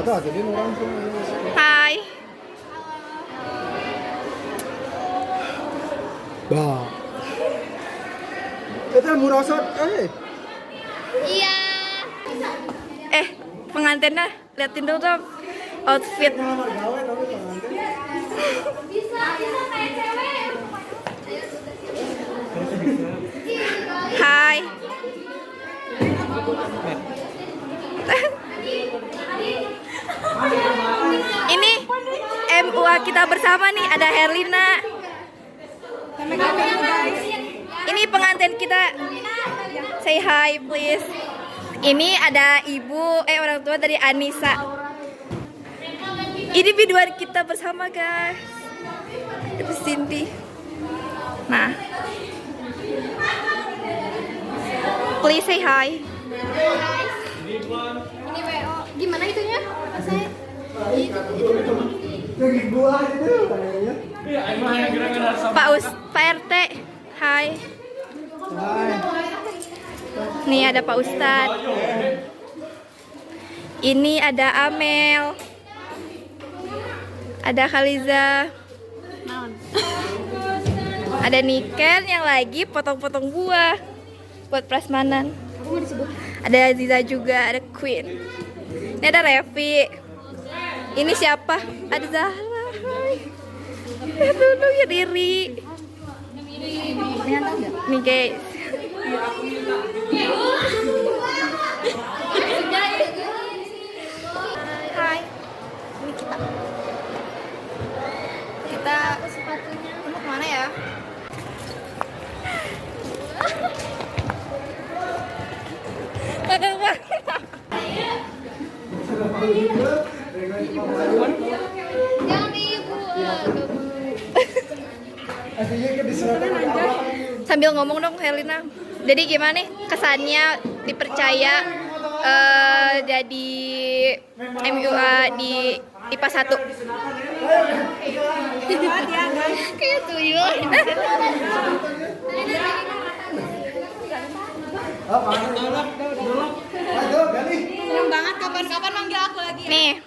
Hai. Bah. Itu murasat, Iya. Pengantinnya liatin dulu dong outfit. Hai. Ini MUA kita bersama nih, ada Herlina. Ini pengantin kita. Say hi please. Ini ada ibu, orang tua dari Anissa. Ini videoan kita bersama guys. Itu Cindy. Nah, please say hi. Ini WO. Gimana itunya? Saya. Pak RT. Hai. Nih ada Pak Ustadz. Ini ada Amel. Ada Khaliza. Ada Niken yang lagi potong-potong buah buat prasmanan. Ada Aziza juga, ada Queen. Ini ada Revi. Ini siapa? Ada Zahra. Lihat dulu ya diri. Nih guys. Hai. Ini kita Sepatunya. mau kemana ya? Jangan ibu. Sambil ngomong dong Helena. Jadi gimana nih kesannya dipercaya jadi MUA di IPA 1? Kayak tuyul. Seneng banget kapan-kapan manggil aku lagi. Nih.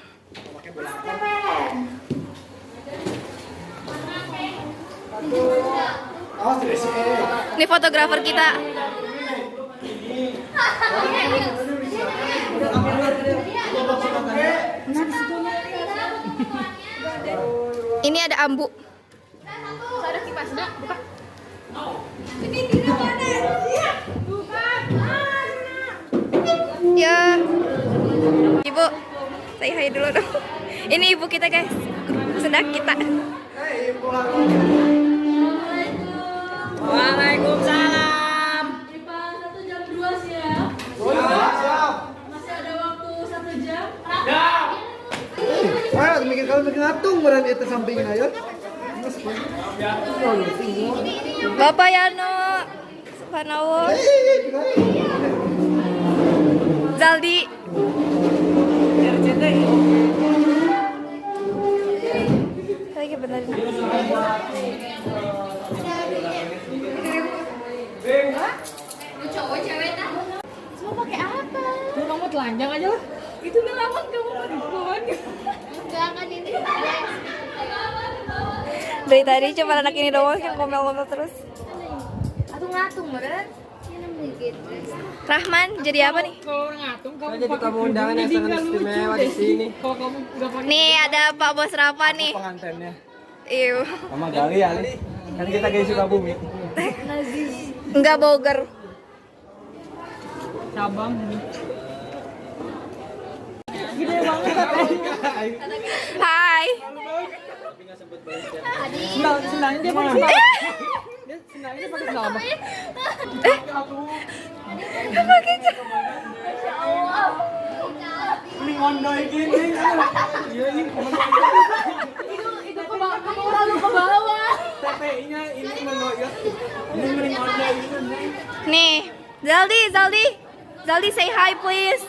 Ini fotografer kita. Ini ada Ambu. Ada kipasnya, buka. Ya. Ibu, say hi dulu dong. Ini ibu kita guys. Sedang kita. Waalaikumsalam. IPA 1 jam 2 siap. Masih ada waktu 1 jam. Kalau bikin atung beran itu sampingin ayo. Bapak Yano. Subhanallah. Zaldi. Lagi bener. Lu cowok cewek dah. Semua pakai apa? Lu kamu telanjang aja lah. Itu ngelawan kamu bawaan. Jangan ini. Dari tadi cuma anak ini doang yang ngomel-ngomel terus. Atung-atung meren. Rahman jadi apa nih? Kalau orang ngatung kamu Jadi tamu undangan yang sangat istimewa di sini. Kalau kamu enggak pakai Nih ada Pak Bos Rafa nih. Pengantinnya. Iu. Sama Gali ya, Ali. Kan kita guys suka bumi. Enggak Bogor. cabang ini. Gede banget katanya. Hai. Senang dia pakai sendal. Dia senangnya pakai sendal apa? Pakai Ini ngondoi gini. Iya ini. Itu ke bawah, lalu ke bawah. TPI-nya ini ngondoi ya. Ini mending ngondoi gitu. Nih, Zaldi say hi please.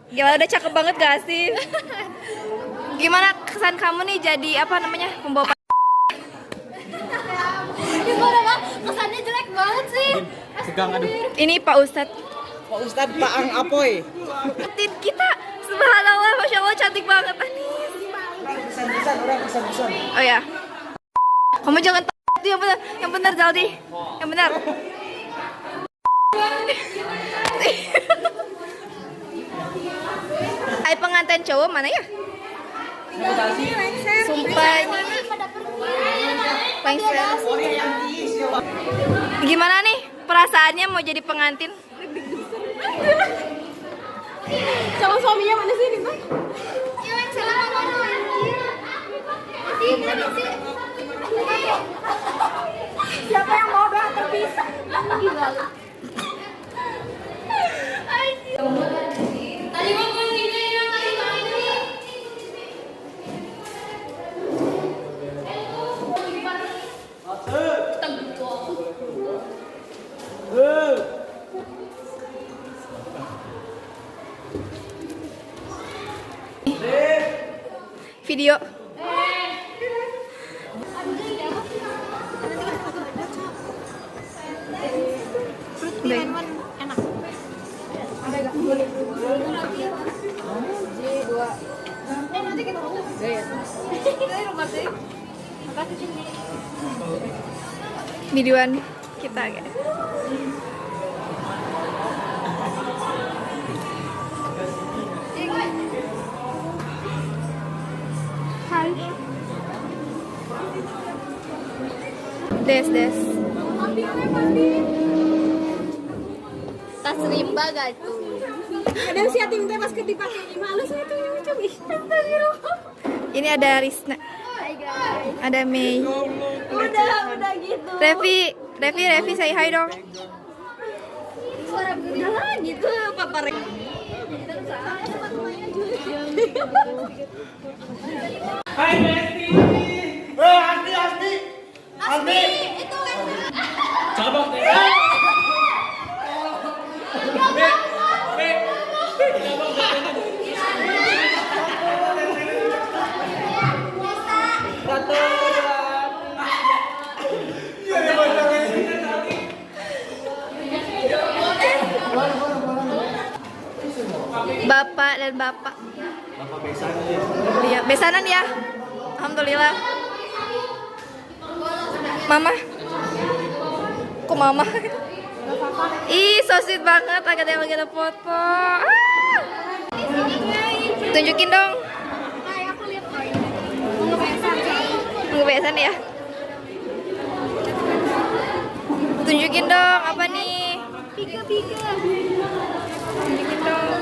Gimana udah cakep banget gak sih? Gimana kesan kamu nih jadi apa namanya pembawa? Gimana bang? Kesannya jelek banget sih. Tegang aduh. Ini Pak Ustadz. Pak Ustadz Paang Apoy. Tin kita, subhanallah, masya Allah cantik cantik banget Anis. Pesan-pesan orang pesan-pesan. Oh ya. Kamu jangan itu yang benar Zaldi. Yang benar. Ay pengantin cowok mana ya? Sumpah. Lengser. Gimana nih perasaannya mau jadi pengantin? Calon suaminya mana sih nih, Bang? Siapa yang mau doa terpisah? Tadi mau ini yang tadi ini. Video. Enak. Nanti kita mau. Videoan kita guys. Des. Tas rimba gak tuh? Kadang si Ating teh pas dipakai di malus itu lucu. Ini ada Risna, ada Mei, Udah gitu. Revi say hi dong. Suara udah lah gitu papa Rek. Hai Besti. Asmi. Itu kan Cabak deh. Bapak dan bapak. Bapak besanan ya. Iya, besanan ya. Alhamdulillah. Mama. Kok mama? Ih, so sweet banget. Agak ada foto. Ah. Tunjukin dong. aku lihat mau ngebesan. Ngebesan ya. Tunjukin dong apa nih? Pika. Tunjukin dong.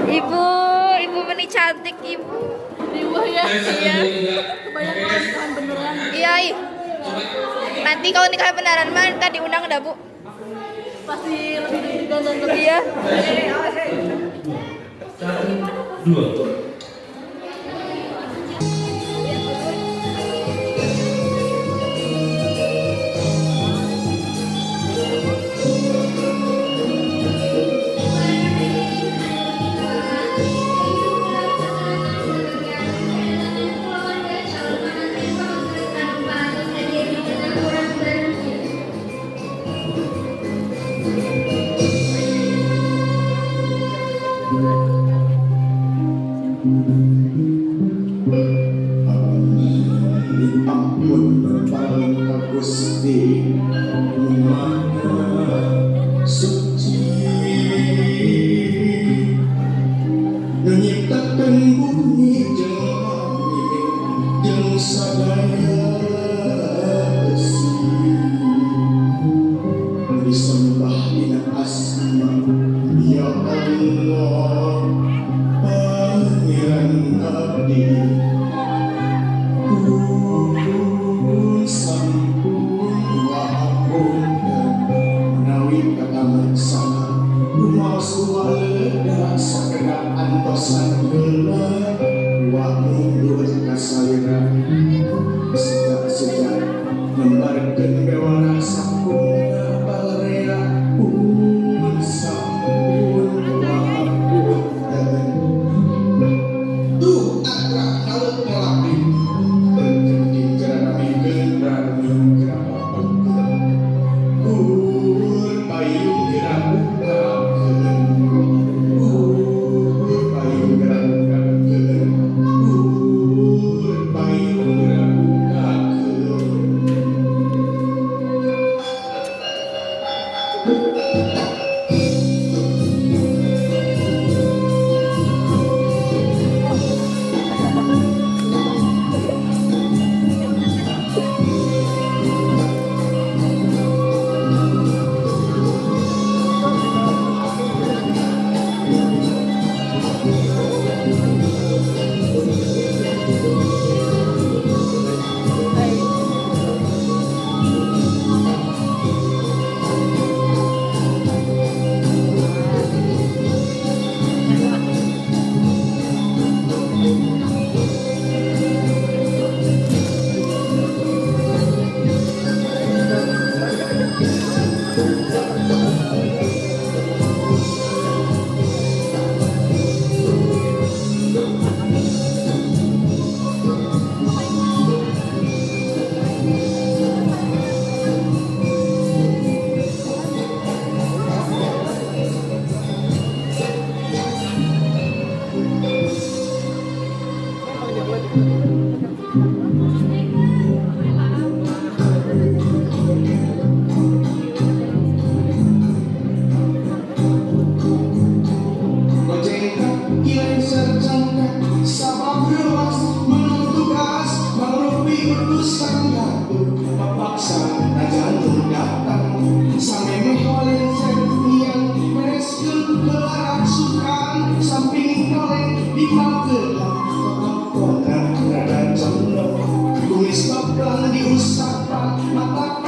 Ibu Meni cantik ibu. Ibu ya. Iya. Kebanyakan nikahan beneran. Iya. Nanti kalau nikah beneran mah ntar diundang dah Bu. Pasti lebih ganteng lebih. Iya. Dua. Ampun berpaling ke Gusti Maha Suci nyiptakeun bumi jeung langit jeung sadaya besi disembah dina asma ya Allah pangeran abdi sampun wapunten menawi katameksana rumaos waleda saged antosan heula wa mundur kasalira sejak nembarkeun bewara sampun balarea pun sampun wapunten tuh akra naut ngelapi berkendi gerana mingkeun rami gerana pangkeun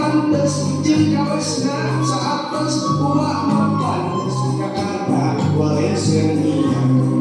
pantes jika wesna saatos uak mapantes kakada wae sernian.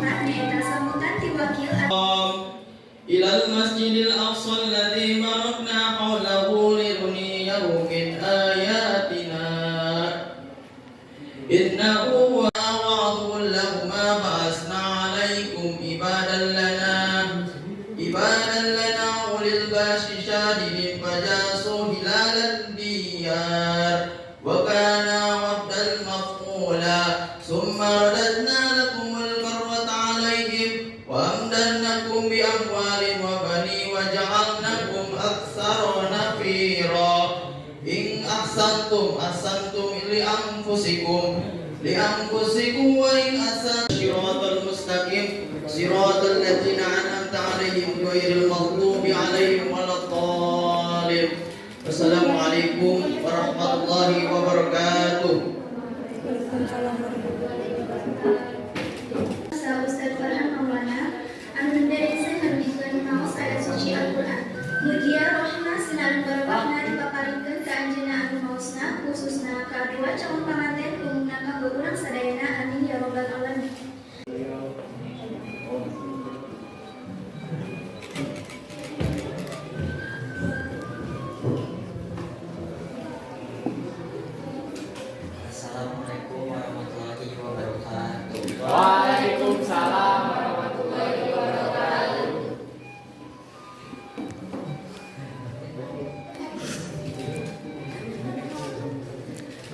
sambutan nyaeta sambutan ti wakil إلى المسجد الأقصى الذي باركنا حوله لنريه من آياتنا إنه هو أعوذ لهما بعثنا عليكم عبادا لنا أولي البأس شديد فجاسوا خلال الديار وكان وفدا مفعولا ثم رددنا لكم الكرة عليهم وأمددناكم بأموال وبنين وجعلناكم أكثر نفيرا إن أحسنتم لأنفسكم وإن أسأتم صراط المستقيم صراط الذين أنعمت عليهم غير المغضوب عليهم ولا الضالين. السلام عليكم ورحمة الله وبركاته. Ustaz Farhan Maulana anu menderekeun ngarubikeun maos ayat suci Al-Qur'an. Mugia rohna sinar barokahna dipaparikeun ka anjeunna anu maosna khususna kadua calon panganten umumna kanggo urang sadayana amin ya rabbal alamin. Assalamualaikum warahmatullahi wabarakatuh. Waalaikumsalam warahmatullahi wabarakatuh.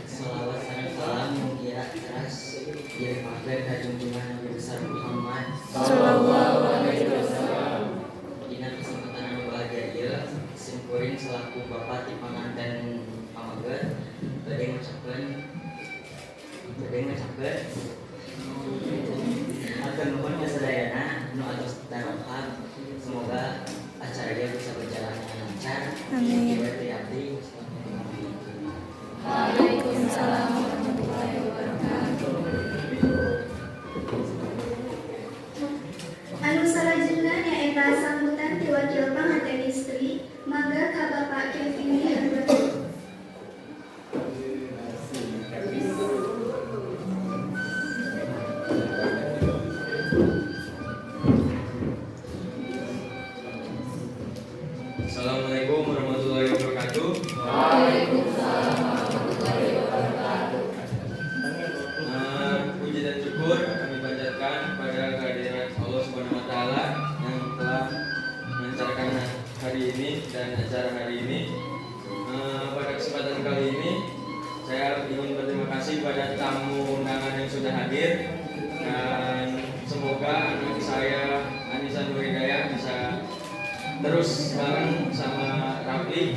Salawat dan salam mugia atas dilimpahkan ke junjungan Nabi besar Muhammad Sallallahu alaihi wasallam. Dina kesempatan anu bahagia ieu simkuring selaku bapak ti panganten pamageut badhe ngucapkeun atur nuhun ka sadayana nu atos barokah. Semoga acara dia bisa berjalan dengan lancar. Amin. Diberkati abdi. Waalaikumsalam warahmatullahi wabarakatuh. Anu salajengna nyaeta sambutan ti wakil panganten istri mangga ka Bapak Kevin Diharban. Assalamualaikum warahmatullahi wabarakatuh. Puji dan syukur kami panjatkan kepada kehadiran Allah Subhanahu wa taala yang telah melancarkan hari ini dan acara hari ini. Pada kesempatan kali ini saya ingin berterima kasih pada tamu undangan yang sudah hadir dan semoga anak saya Anissa Nuridaya bisa terus bareng sama Rafli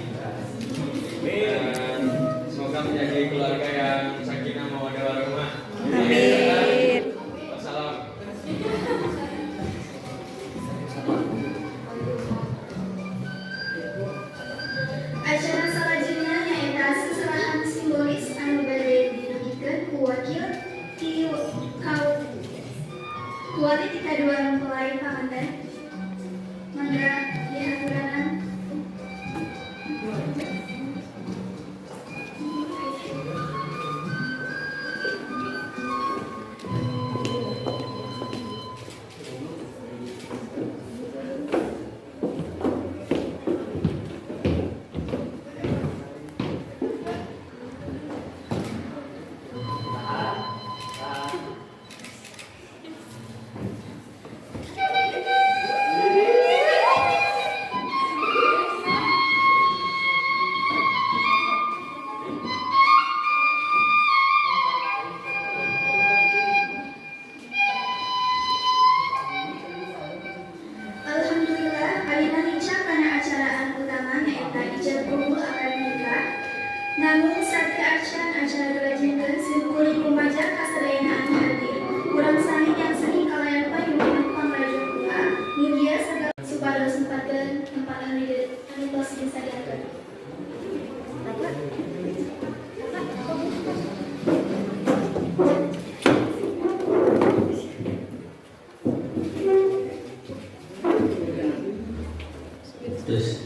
dan semoga menjadi keluarga yang sakinah mawaddah warahmah. Amin. Wassalam. Acara salajengna nyaeta seserahan simbolis anu bade dinugikeun ku wakil ti kuali ti kadua mempelai panganten. Mangga dihaturanan. Alhamdulillah, ayeuna lincah kana acaraan utama nyaeta ijab kabul akad nikah. Namun saat acan acara dilajengkeun simkuring rumaja kasadayana anu hadir. Urang sami yang seni kalayan payungan pangaraja kula. Mugia sagala supados nempakeun tempat anu tos disadiakeun. Terus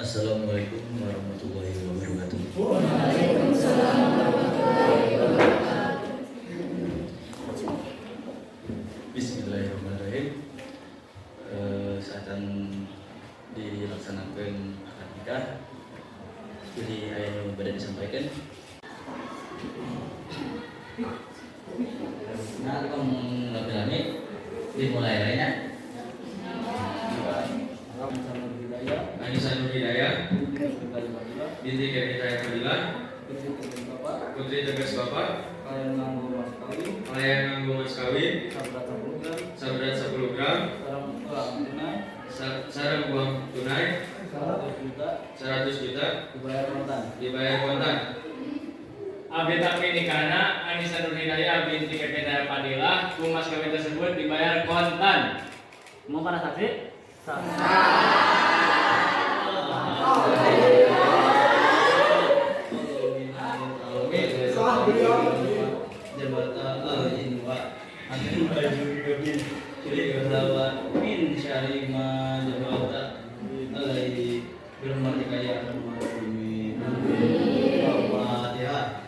Assalamualaikum warahmatullahi wabarakatuh. Bismillahirrahmanirrahim. Saat dilaksanakan akad nikah, jadi ayat yang pada disampaikan. Nah, kamu lami-lami dimulai lainnya. Anissa Nur Hidayah binti Kevita Fadilah putri Tegas Bapak kalian nganggo mas kawin sabrat 10 gram sarang uang tunai 100 juta dibayar kontan. Abdi tapi nikahna Anissa Nur Hidayah binti Kevita Fadilah ku mas kawin tersebut dibayar kontan. Mau para saksi? Jabatan Inwa Amin Baju Gabin Kiri Gahlawa Min Syarima Jabatan Alaihi Bermati Kaya Al-Mahfumi Al-Fatihah.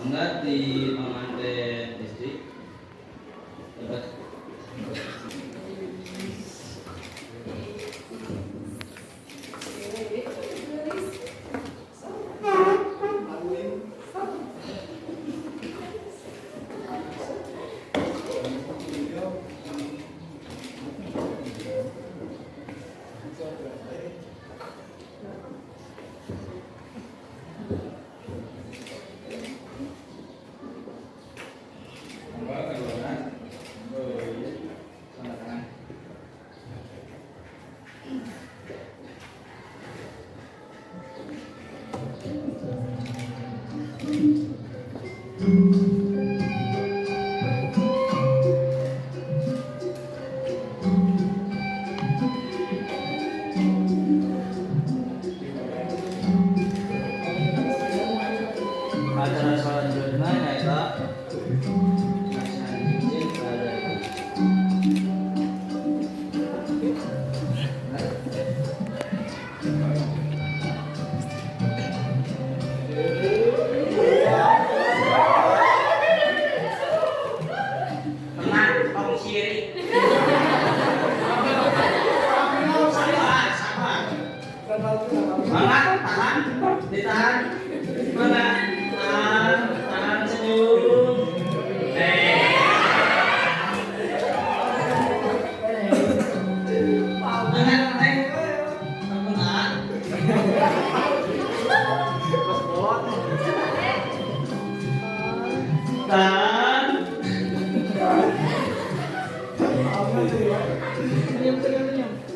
Angkat di pengantin istri dapat acara selanjutnya yaitu nasihat cincin pada Tenang, tolong siri. Semangat, tahan, ditahan. Mana? Tahan senyum. Tahan.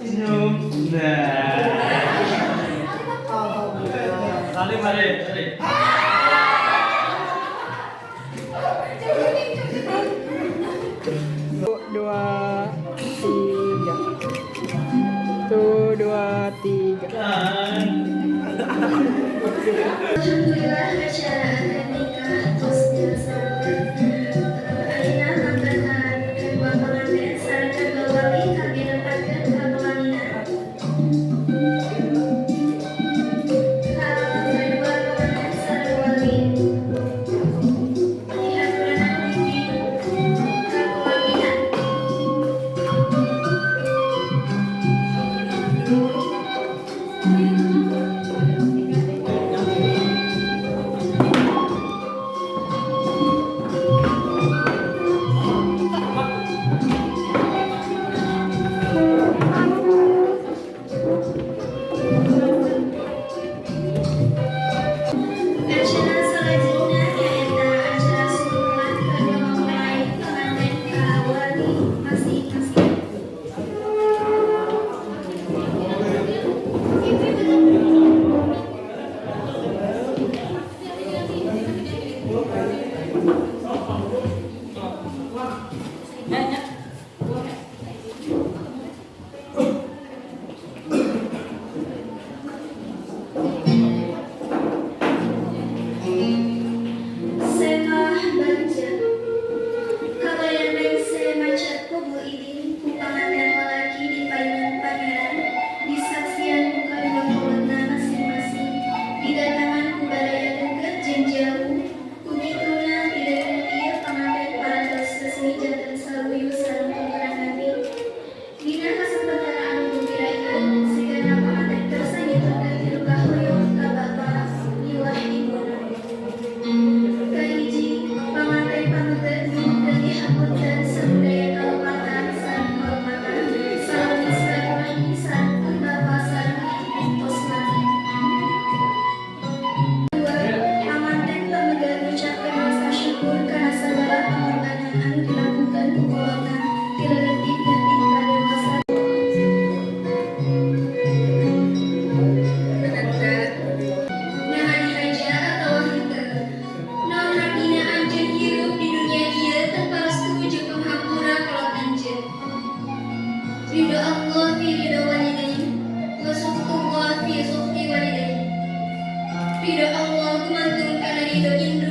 Senyum. Nah. Salim, salim, salim. Alhamdulillah acara akad nikah terus dilaksanakan. Ayeuna manggahan kedua pengantin sareng kedua wali kami nempakeun kapelaminan. Kedua pengantin sareng wali diaturan di kapelaminan.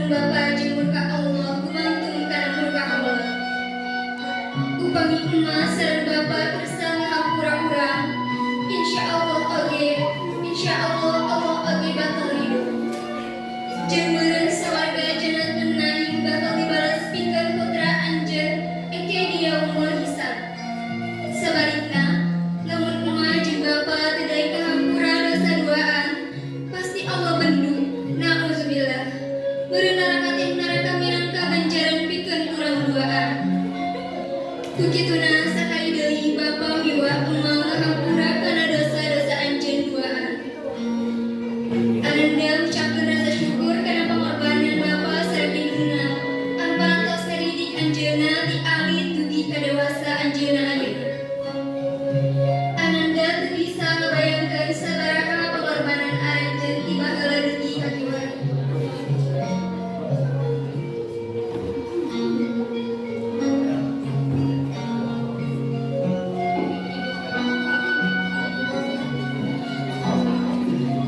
sareng Bapa jeung murka Allah gumantung kana murka Allah. Upami emas sareng Bapa kersa ngahampura urang, insyaallah Allah oge bakal hidup. Jeung meureun sawarga janatun naim bakal dibalas pikeun putra anjeun engke di yaumul hisab. Sabalikna, lamun emas jeung Bapa teu deui kahampura dosa duaan, pasti Allah bendu. Nauzubillah. Meureun neraka teh neraka minangka ganjaran pikeun urang duaan. Kukituna sakali deui Bapa miwah emal ngahampura kana dosa-dosa anjeun duaan. Ananda ucapkeun rasa syukur kana pangorbanan Bapa sareng induna anu parantos ngadidik anjeunna ti alit dugi ka dewasa anjeunna ayeuna. Ananda teu bisa ngabayangkeun sabaraha pangorbanan aranjeun ti baheula dugi ka kiwari.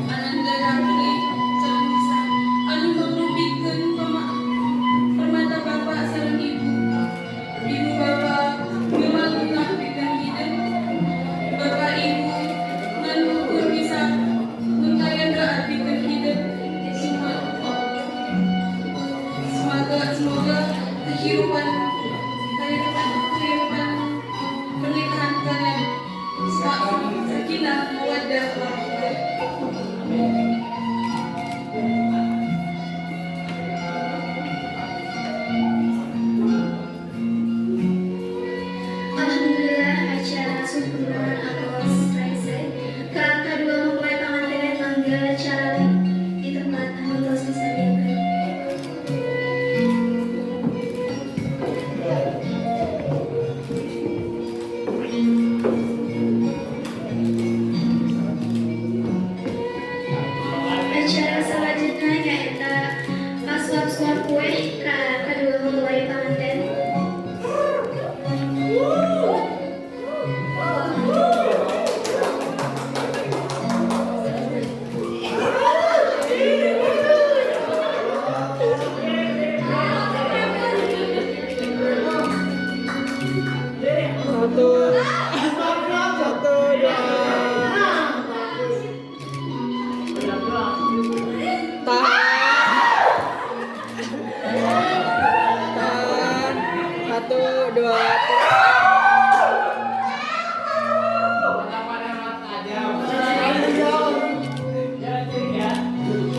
Ananda Rakli sareng bisa anu manglubikeun permata Bapa sareng Ibu. Ibu Bapa gemaluna pikeun hideung. Bapa Ibu ngan ukur bisa muntayan doa pikeun hideung. Semoga kehidupan pernikahan kalian sakinah mawaddah warahmah. Alhamdulillah acara syukuran Allah selesai. Kakak kedua mempelai pengantin mangga acara di tempat anu tos disadiakeun. Acara selanjutnya nyaeta pasuap-suap kue ka kedua mempelai pengantin.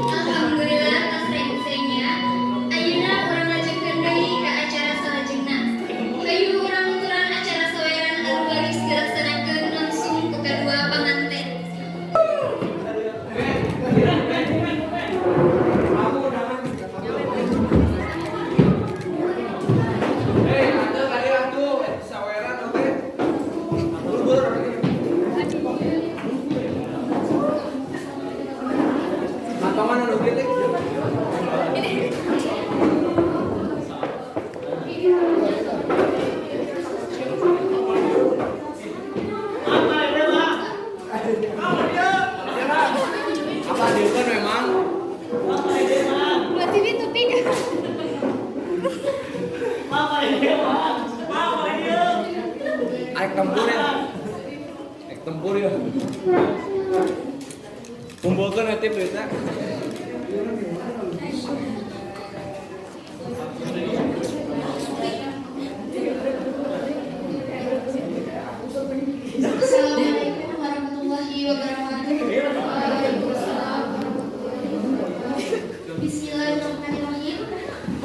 Alhamdulillah tas sering-seringnya. Ayeuna urang ngajengkeun deui ka acara salajengna. Hayu urang nuturan acara saweran anu geus dilaksanakeun langsung ku kadua panganten. Berarti itu ping. Aik tempur ya. Kumpulkan nanti berita. Assalamualaikum warahmatullahi wabarakatuh. Waalaikumsalam. Bismillahirrahmanirrahim.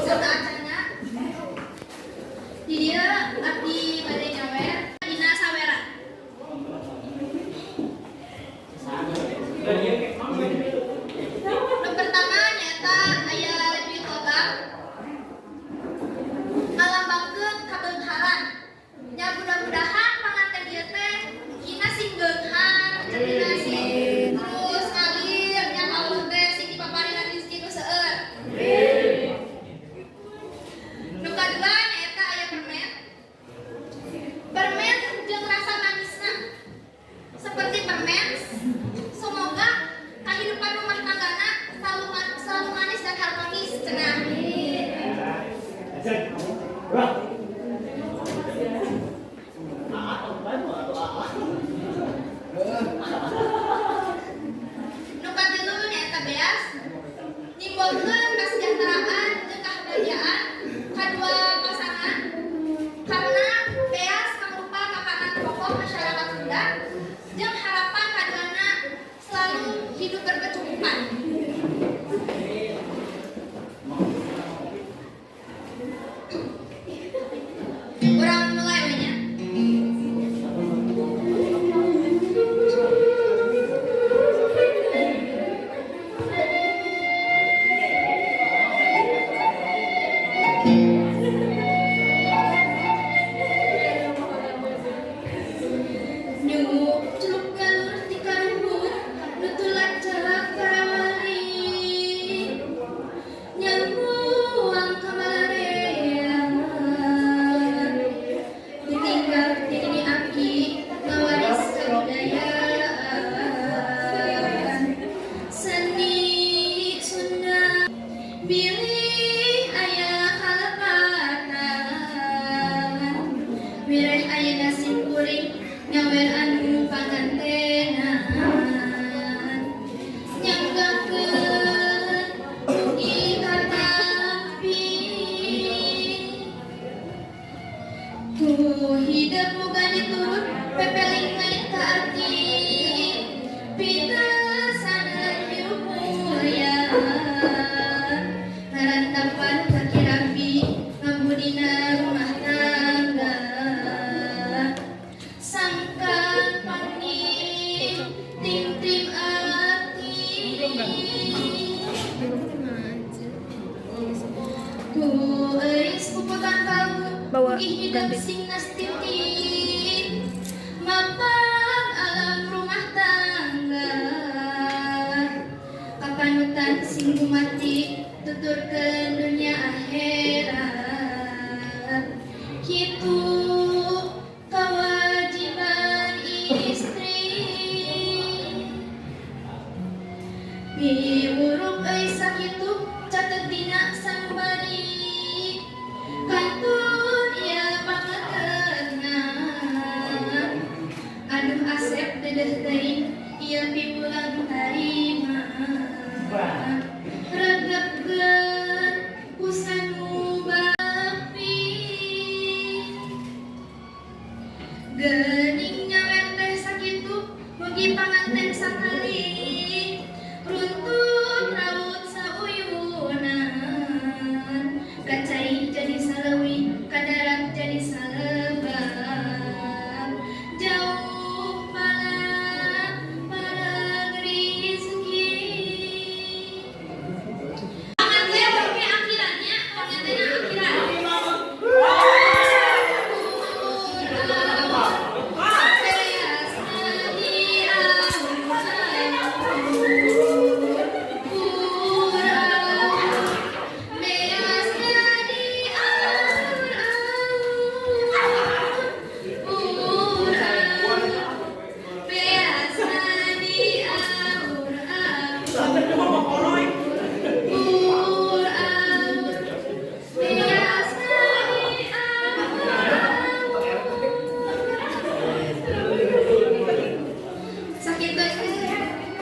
Serta acana di dia abdi bade nyawer dina saweran. Nu pertama nyata aya duit total hidup berkecukupan. Orang mulai wanya. Nyunguk celuk galur ti karuhut nutulat jalak karawali nyambuang kamalarean ditinggal di dini aki ngawaris kebudayaan seni Sunda bilih aya kalepatan wirai aya nasim kuring nyawer anu pangantenan nyanggakeun mugi katampi ku hidup muga diturut pepeling lain ka arti pitasanan hirup mulia ngarantapan kaki rapi ngabudina rumah tangga sangkan pani tim ati ku euis puputan kalbu Bawa mugi hidup ganti. sing nastiti mampang alam rumah tangga kapanutan sing mati tuturkeun dunia akhirat kitu kewajiban istri diuruk euy sakitu catet dina sanubari kantun ieu pangakeunna aduh asep dedeh teuing ieu piulang tarima regepkeun ku sanubari geuning nyawer teh sakitu mugi panganten sakali runtut raut sauyunan kacai jadi salewi kadarat jadi salebab jauh para rezeki panganten pakai akhirannya panganten akhirat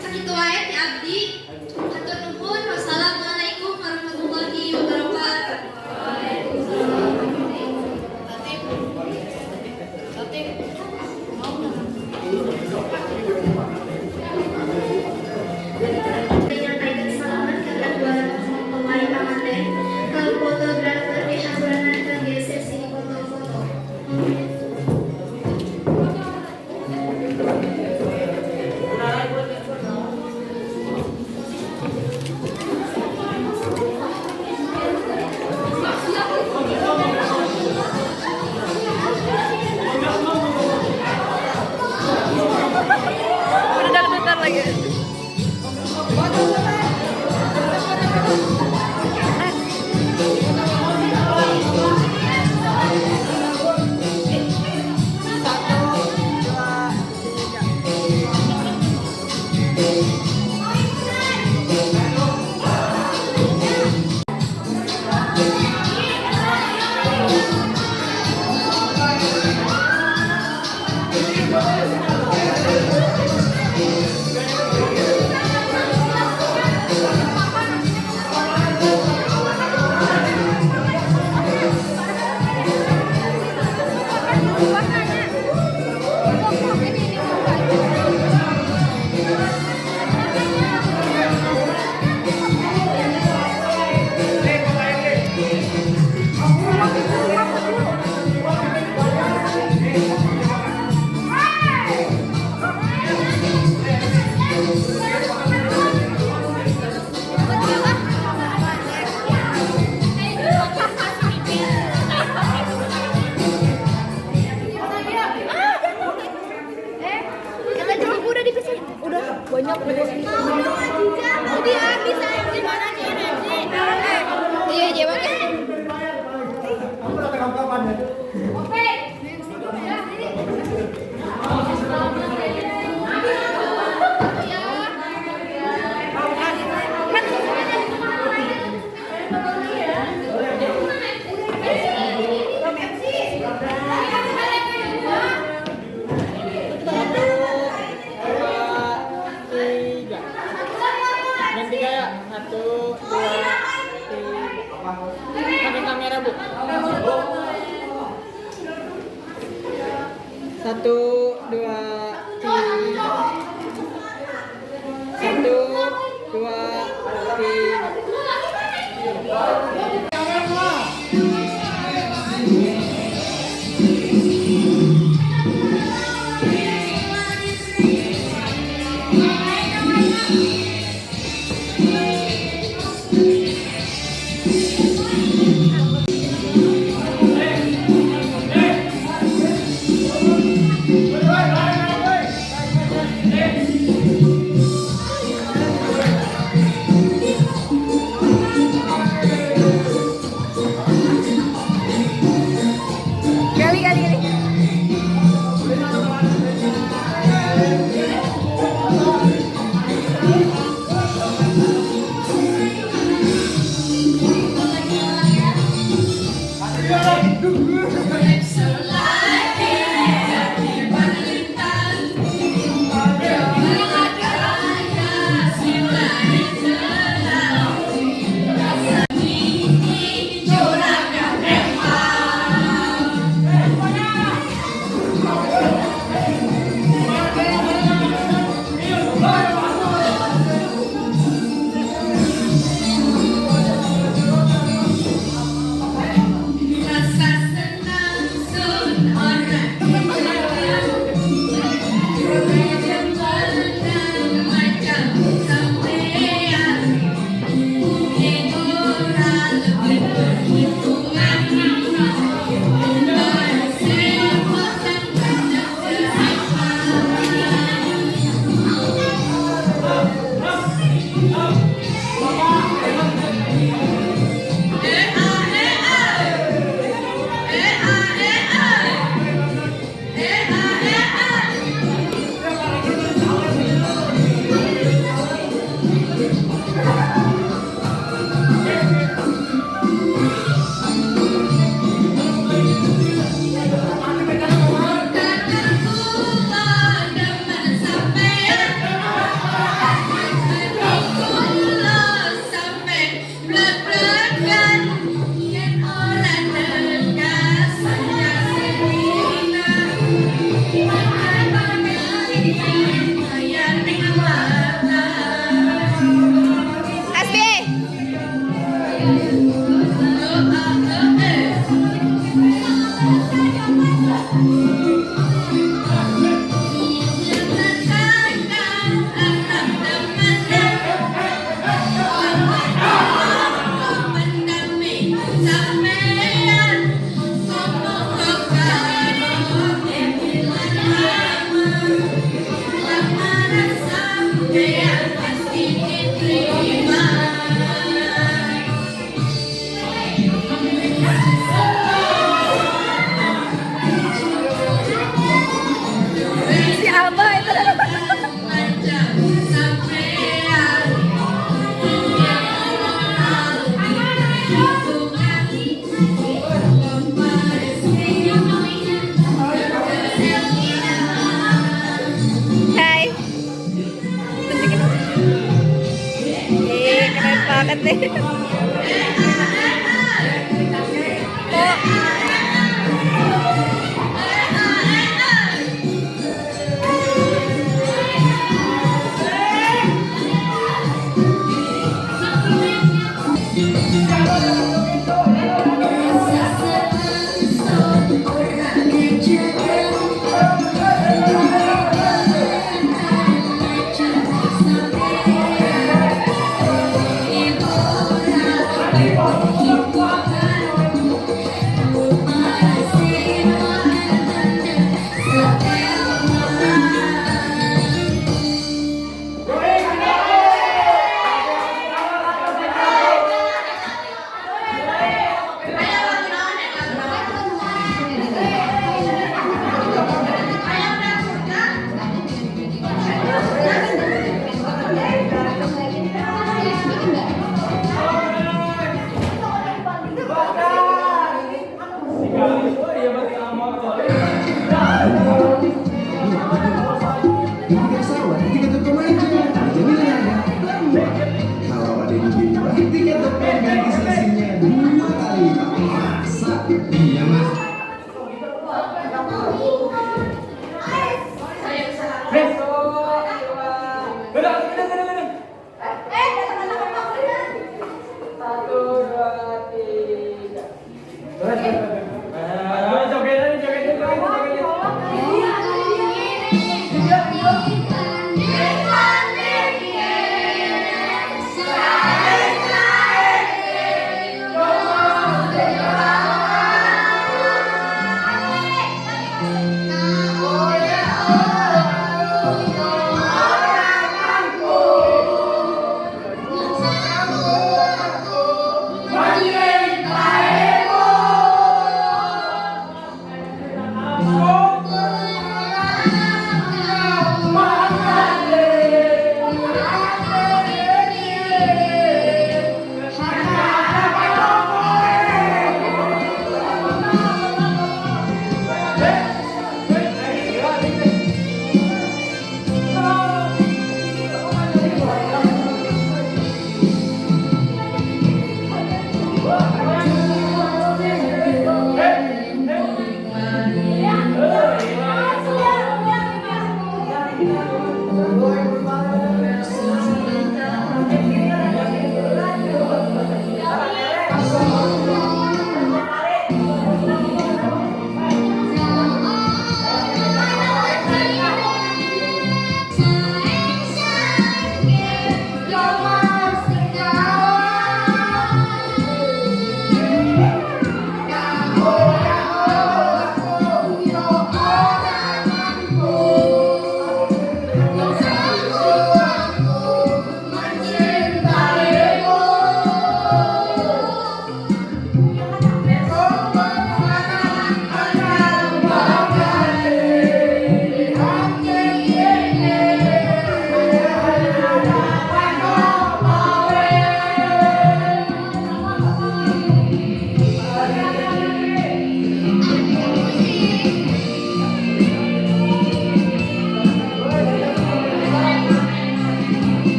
Sakitu wae ti abdi. Hatur nuhun. Wassalamualaikum warahmatullahi wabarakatuh. Menyampaikan selamat kepada pemain panganten, kalau fotografer di haburan akan geser sini foto-foto. banyak pada sini. Jadi habis aja gimana sih energi? Iya, jawab ya. Nanti kayak 1, 2, 3. Pakai kamera bu. 1, 2, 3. 1, 2, Kali. banget nih.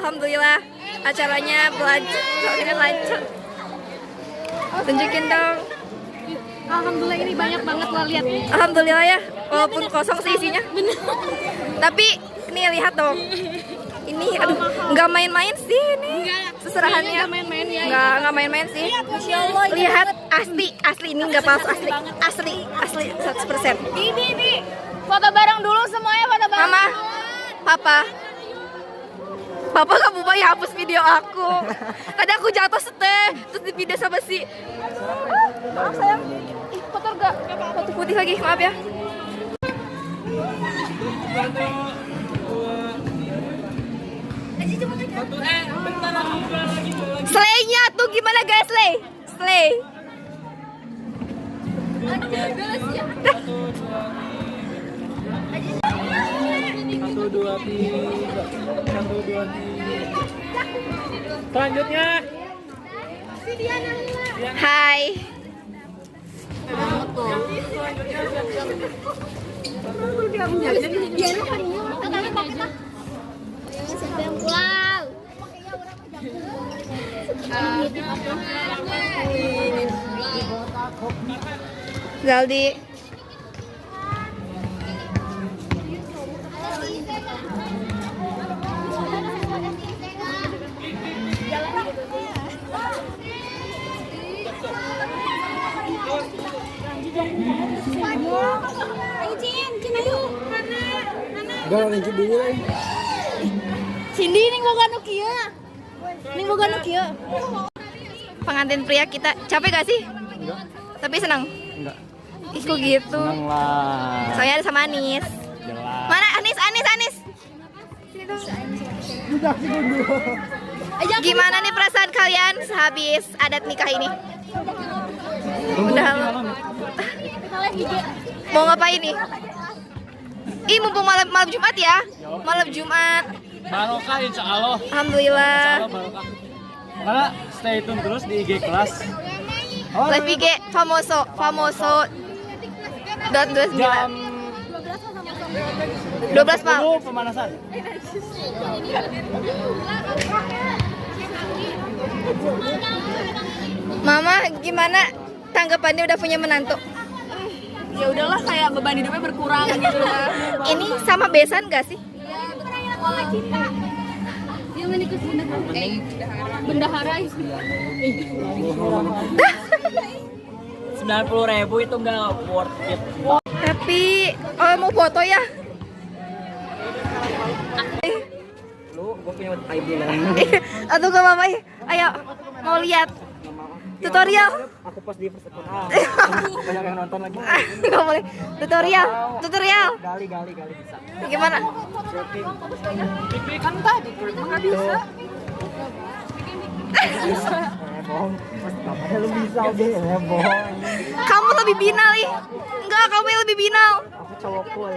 alhamdulillah acaranya lancar. Tunjukin dong. Alhamdulillah ini banyak banget lah lihat. Alhamdulillah ya, walaupun kosong sih isinya. Tapi ini lihat dong. Ini aduh, nggak main-main sih ini. Seserahannya. Nggak main-main sih. Lihat asli ini nggak palsu, asli 100%. Ini. Foto bareng dulu semuanya, foto bareng. Mama, Papa gak mau hapus video aku. Tadi aku jatuh terus di video sama si. Maaf sayang. Ih, kotor gak? Foto putih lagi, maaf ya. Slaynya tuh gimana guys, Slay. Satu, dua, tiga. Selanjutnya. Hai. Siapa yang pulang? Zaldi. Cindy ning boga nu kieu. Pengantin pria kita capek gak sih? Enggak. Tapi senang. Enggak. Ih kok gitu? Senang lah. Soalnya ada sama Anis. Jelas. Mana Anis? Sini dong. Gimana nih perasaan kalian sehabis adat nikah ini? Udah mau ngapain nih? Ih mumpung malam Jumat ya. Malam Jumat. Barokah insya Allah. Alhamdulillah. Barokah. Mana stay tune terus di IG kelas. Live IG famoso. Jam 12 Pak. pemanasan. Mama gimana tanggapannya udah punya menantu? Ya udahlah kayak beban hidupnya berkurang gitu lah. Ini sama besan gak sih? Dia menikah bendahara. 90.000 itu nggak worth it. Tapi mau foto ya? Lu gue punya ID lah. Aduh gak mama, ayo mau lihat tutorial. Aku post di persekutuan. Banyak yang nonton lagi. Gak boleh. Tutorial. Gali bisa. Gimana? Kan tadi nggak bisa. Bohong. Bapaknya lu bisa deh, bohong. Kamu lebih binal ih. Enggak, kamu yang lebih binal. Aku cowok cool.